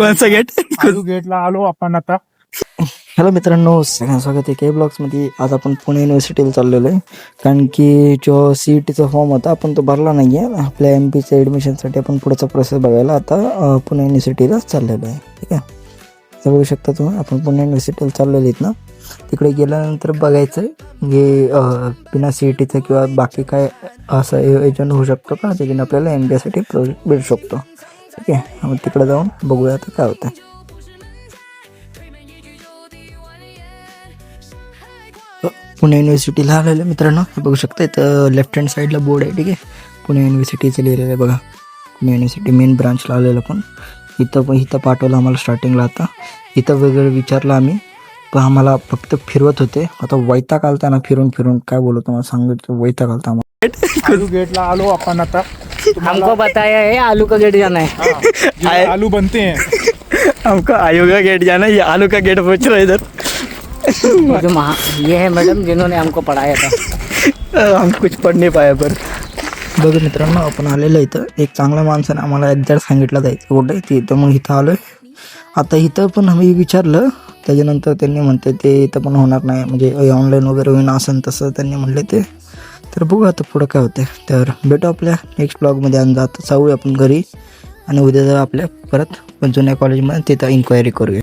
कोणचा गेट? गेटला आलो आपण आता. हॅलो मित्रांनो, सगळ्यांचं स्वागत आहे के ब्लॉग्समध्ये. आज आपण पुणे युनिव्हर्सिटीला चाललेलो आहे, कारण की जो CETचा फॉर्म होता आपण तो भरला नाही आहे. आपल्या MPच्या ॲडमिशनसाठी आपण पुढचा प्रोसेस बघायला आता पुणे युनिव्हर्सिटीला चाललेलो आहे. ठीक आहे, तर बघू शकता तुम्ही आपण पुणे युनिव्हर्सिटीला चाललेलो आहेत ना. तिकडे गेल्यानंतर बघायचं हे बिना CETचं किंवा बाकी काय असं एजंट होऊ शकतो का, त्याच्याने आपल्याला MBAसाठी प्रोजेक्ट भेटू शकतो. ठीक आहे, आपण तिकडे जाऊन बघूया आता काय होतं. पुणे युनिव्हर्सिटीला आलेलं मित्रांनो, हे बघू शकता इथं लेफ्ट हँड साईडला बोर्ड आहे. ठीक आहे, पुणे युनिव्हर्सिटीचं लिहिलेलं आहे बघा. पुणे युनिव्हर्सिटी मेन ब्रांचला आलेलं. पण इथं पाठवलं आम्हाला स्टार्टिंगला. आता इथं वेगळं विचारलं आम्ही, पण आम्हाला फक्त फिरवत होते. आता वैताग आलता ना फिरून फिरून, काय बोलू तुम्हाला सांगितलं, वैताग आलता आम्हाला. आलू गेटला आलो आपण आता. हमको बताया है आलू का गेट जाना है. आलू बनते हैं. हमको आलू का गेट जाना है, ये आलू का गेट पहुंच रहा है इधर. ये है मैडम जिन्होंने हमको पढ़ाया था. हम कुछ पढ़ नहीं पाया. पर बघा मित्रांनो, आपण आलेलं इथं एक चांगल्या माणसाने आम्हाला एक्झॅक्ट सांगितलं जायचं कुठे ते. इथं मग इथं आलो आहे. आता इथं पण आम्ही विचारलं, त्याच्यानंतर त्यांनी म्हणते ते इथं पण होणार नाही, म्हणजे ऑनलाईन वगैरे होईन असं तसं त्यांनी म्हणले ते. तर बघू आता पुढं काय होते. तर भेटू आपल्या नेक्स्ट ब्लॉगमध्ये. आणि आता जाऊया आपण घरी, आणि उद्या आपल्या परत जुन्या कॉलेजमध्ये तिथं इन्क्वायरी करूया.